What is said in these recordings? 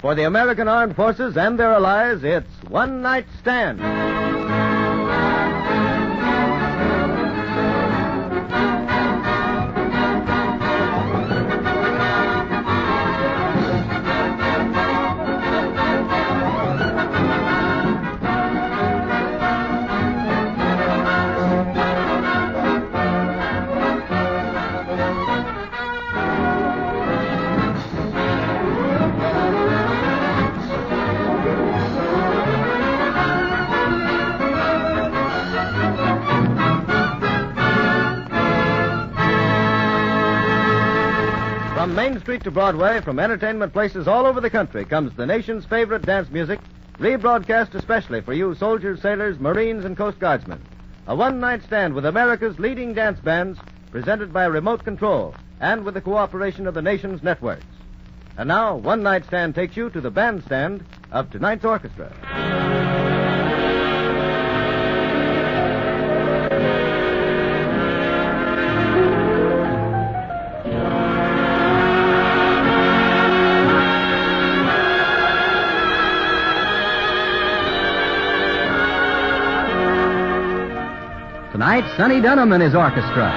For the American Armed Forces and their allies, it's One Night Stand. From Main Street to Broadway, from entertainment places all over the country, comes the nation's favorite dance music, rebroadcast especially for you soldiers, sailors, Marines, and Coast Guardsmen. A one-night stand with America's leading dance bands, presented by remote control and with the cooperation of the nation's networks. And now, One Night Stand takes you to the bandstand of tonight's orchestra. Tonight, Sonny Dunham and his orchestra.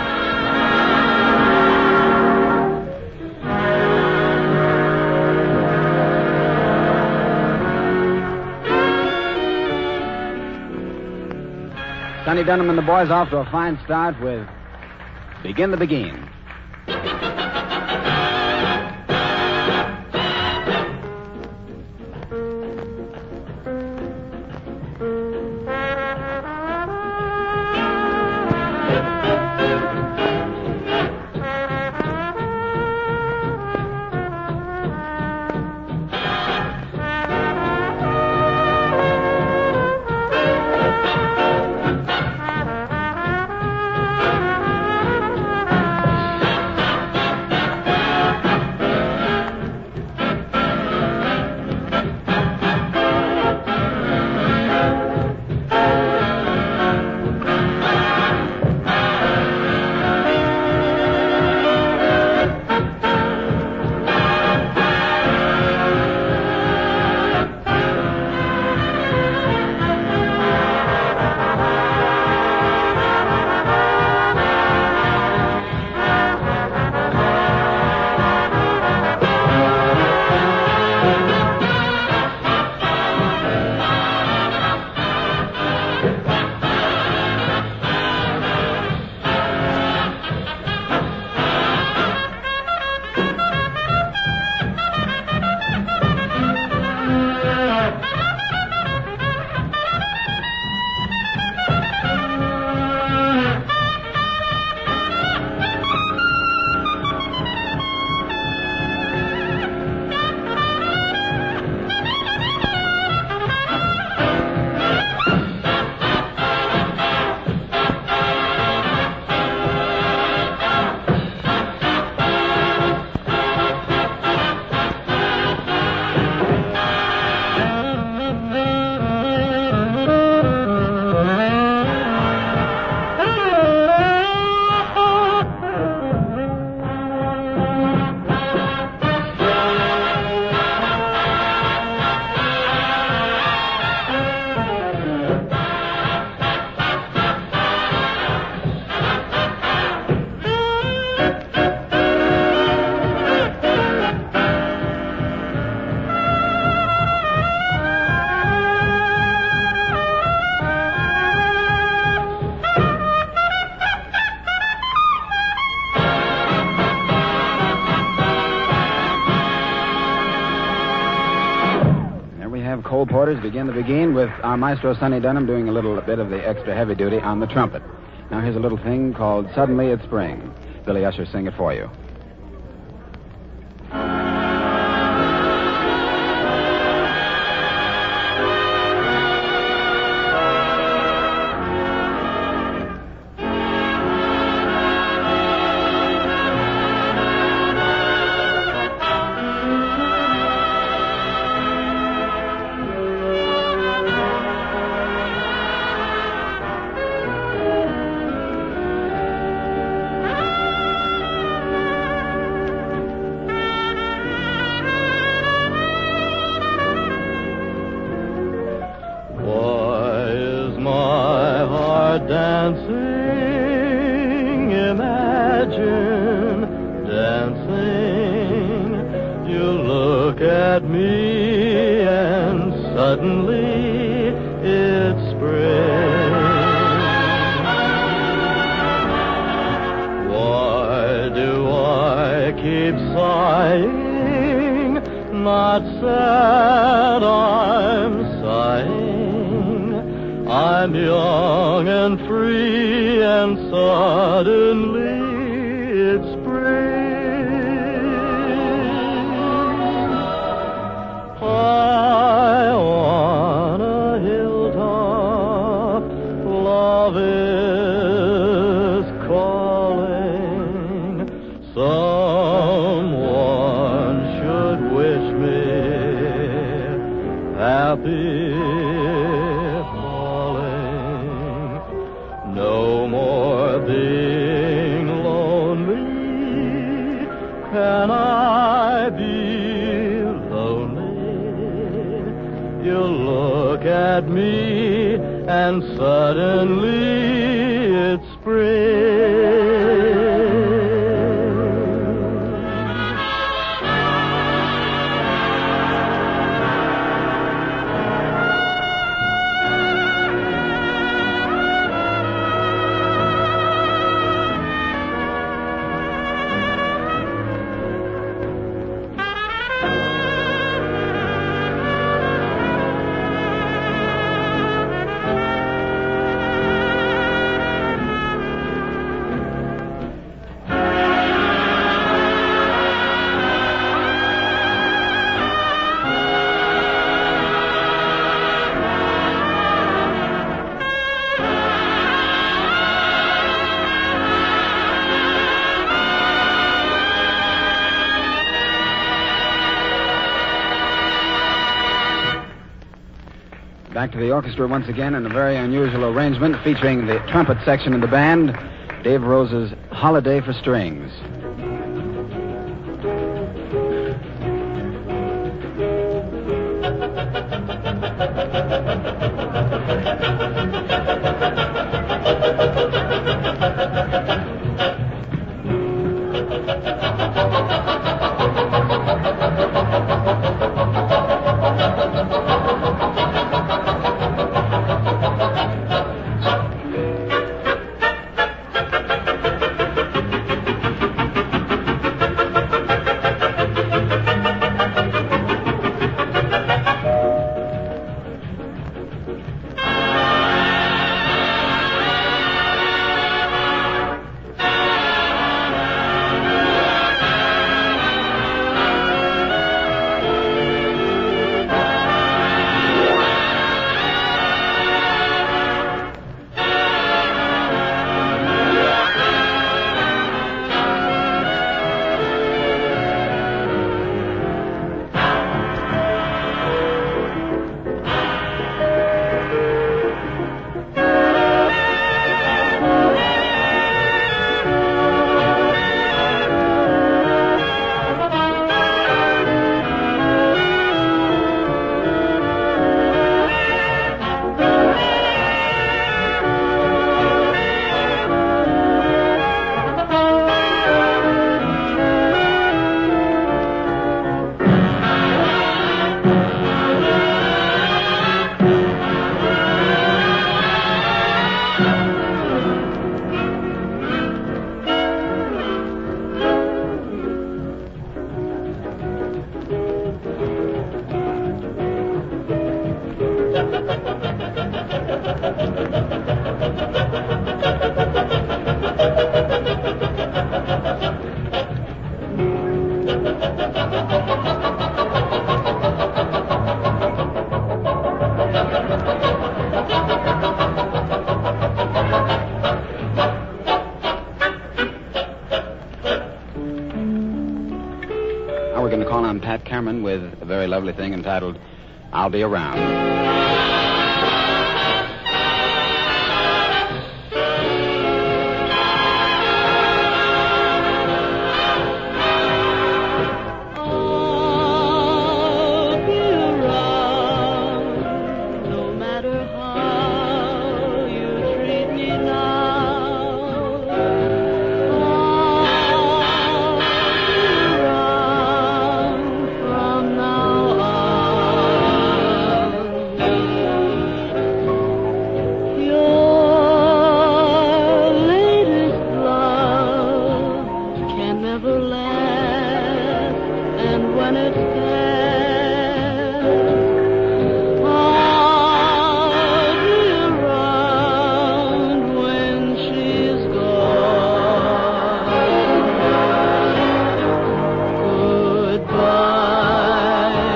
Sonny Dunham and the boys off to a fine start with Begin the Beguine. Cole Porter's Begin the Beguine with our maestro Sonny Dunham doing a little bit of the extra heavy duty on the trumpet. Now here's a little thing called Suddenly It's Spring. Billy Usher sing it for you. dancing, imagine dancing. You look at me and suddenly it's spring. Why do I keep sighing? Not sad, I'm sighing. I'm young and free, and suddenly it's spring. High on a hilltop, love is calling. Someone should wish me happy falling. No more being lonely. Can I be lonely? You look at me and suddenly it's spring. Back to the orchestra once again in a very unusual arrangement featuring the trumpet section of the band, Dave Rose's Holiday for Strings. Now we're going to call on Pat Cameron with a very lovely thing entitled I'll Be Around. No matter how you treat me now. laugh, and when it's past, I'll be around when she's gone. Goodbye again,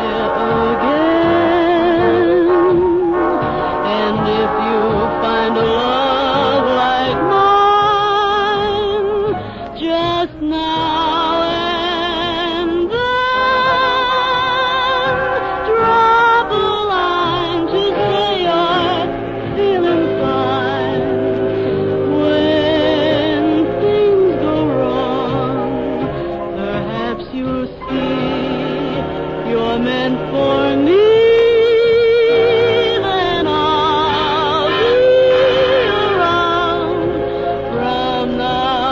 and if you find a love like mine, just now and then, drop a line to say you're feeling fine. When things go wrong, perhaps you'll see you're meant for me. Then I'll be around from now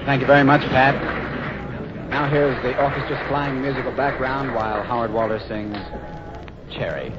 Thank you very much, Pat. Now here's the orchestra's flying musical background while Howard Walter sings Cherry.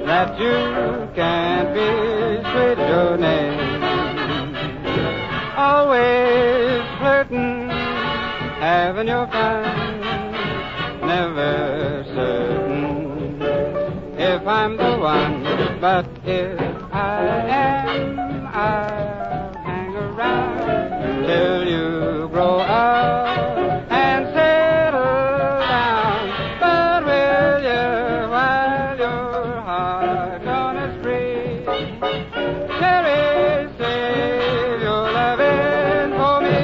That you can't be sweet as your name. Always flirting, having your fun, never certain if I'm the one. But if I am, I'll hang around till you grow up and settle down. But will you, while your heart on a spree, Cherry, save your loving for me?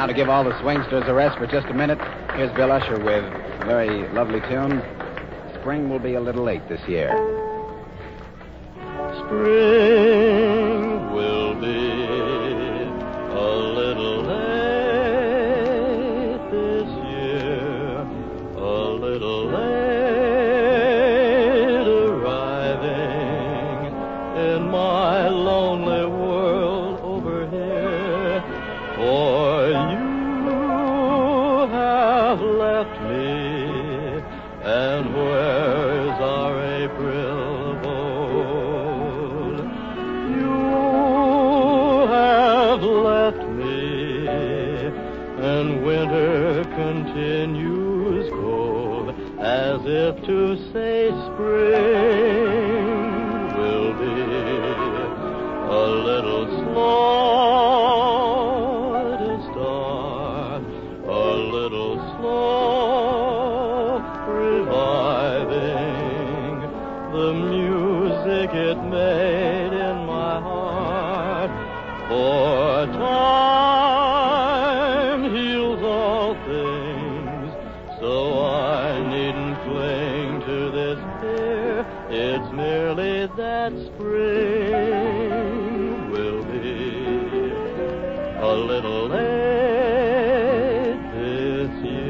Now, to give all the swingsters a rest for just a minute, here's Bill Usher with a very lovely tune, Spring Will Be a Little Late This Year. Spring will be a little late this year, a little late arriving in my lonely world over here. For you have left me, and where's our April gold? You have left me, and winter continues cold, as if to say spring will be a little slow to start, a little slow reviving the music it made in my heart. For time heals all things, so I needn't cling to this fear. It's merely that spring will be a little late this year.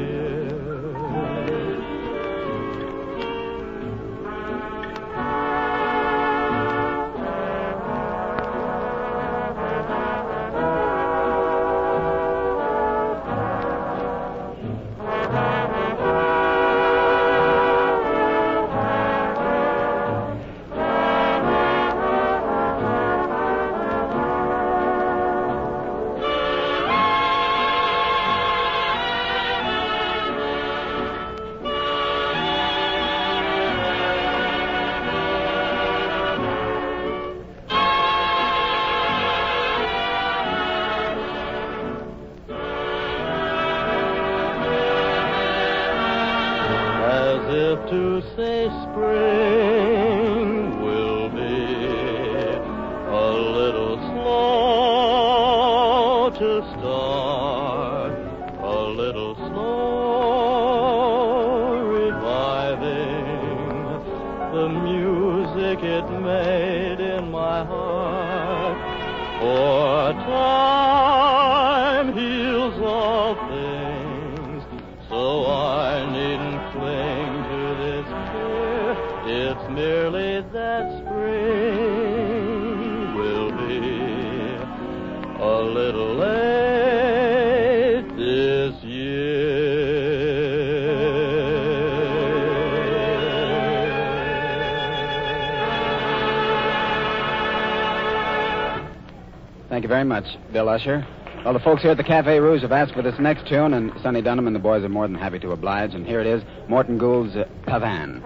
As if to say spring will be a little slow to start, a little slow reviving the music it made in my heart. For time heals all things, so I needn't cling to this fear. It's merely that spring will be a little late this year. Thank you very much, Bill Usher. Well, the folks here at the Cafe Rouge have asked for this next tune, and Sonny Dunham and the boys are more than happy to oblige. And here it is, Morton Gould's Pavane.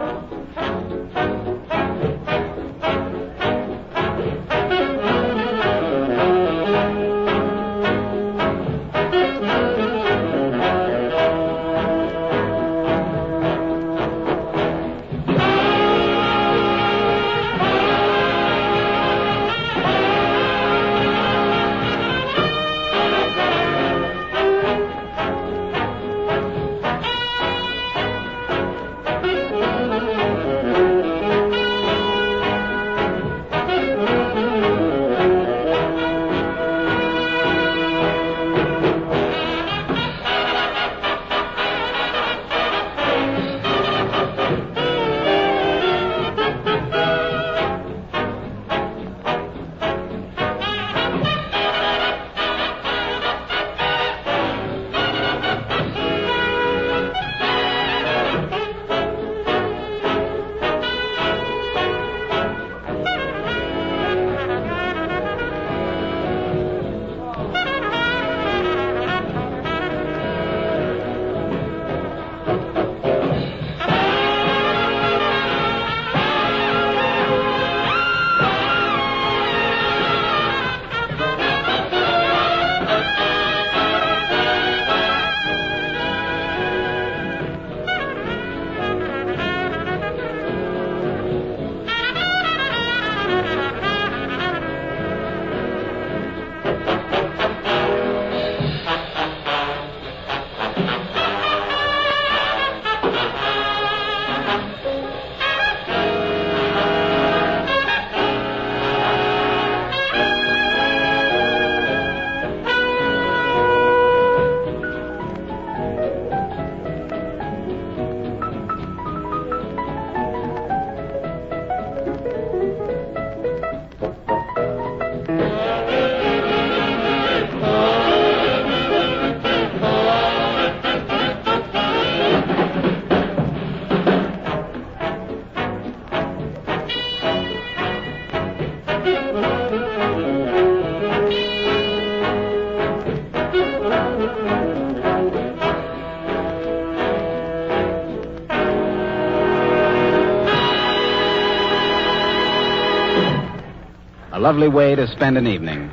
lovely way to spend an evening.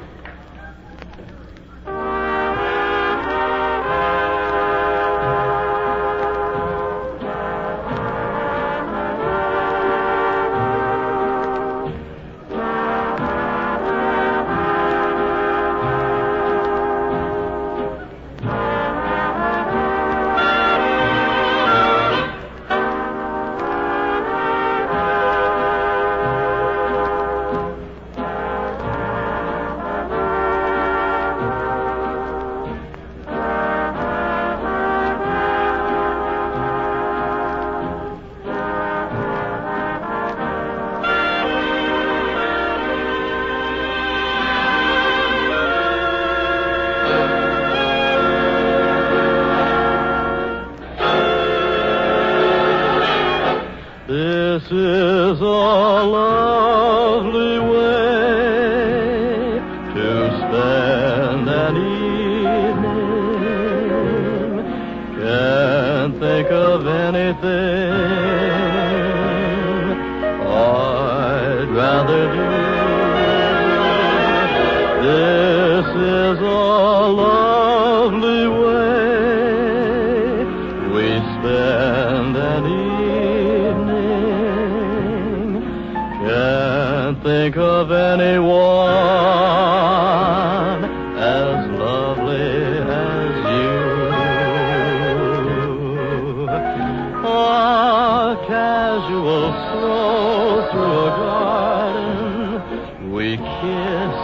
This is a lovely way to spend an evening. Can't think of anything I'd rather do. This is a lovely way we spend an evening. Can't think of anyone as lovely as you. A casual stroll through a garden, we kiss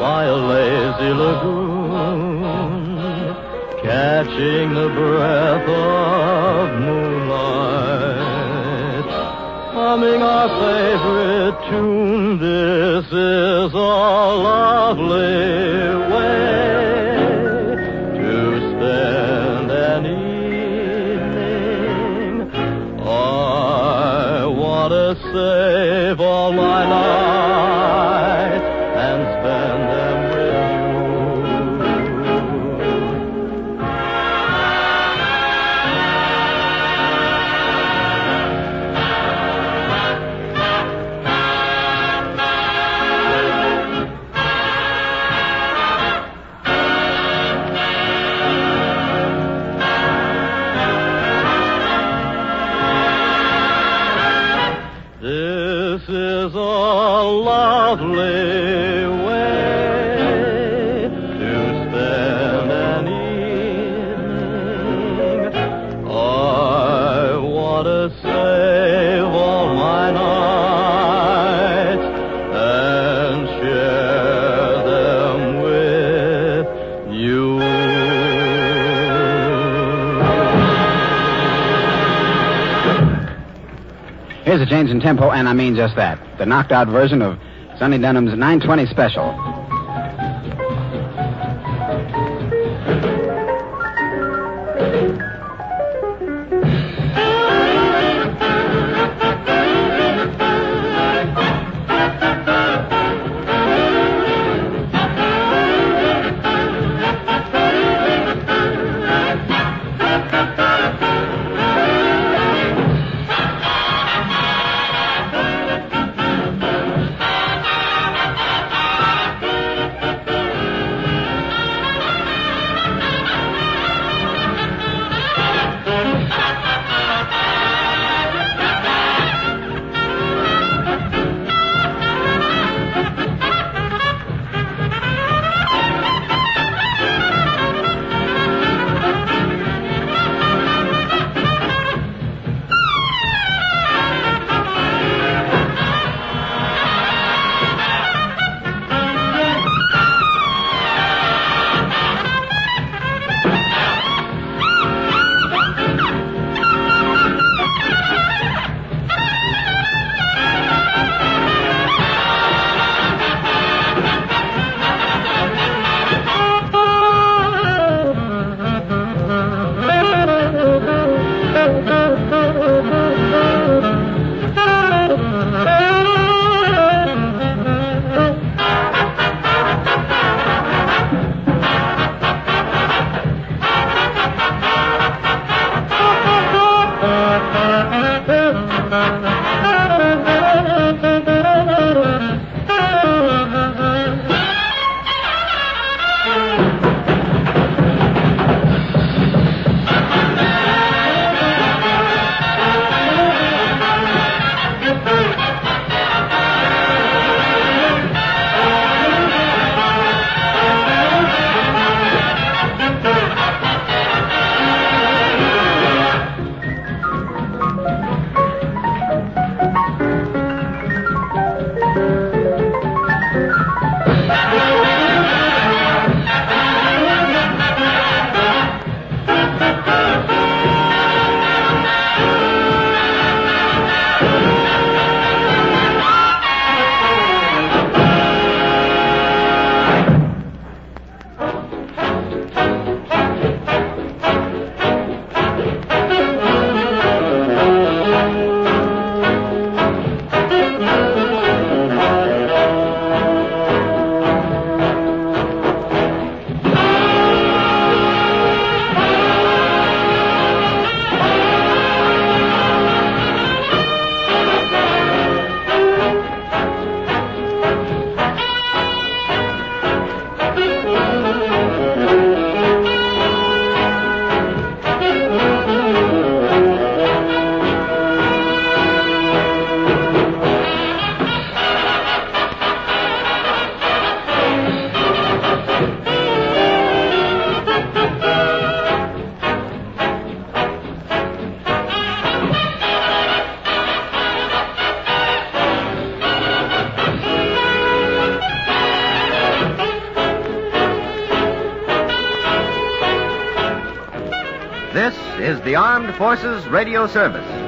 by a lazy lagoon, catching the breath of moonlight, humming our favorite tune. This is a lovely way to spend an evening. I want to save all my nights and spend them with This is a lovely way to spend an evening. I want to save all my nights and share them with you. Here's a change in tempo, and I mean just that. The knocked-out version of Sonny Dunham's 920 special. This is the Armed Forces Radio Service.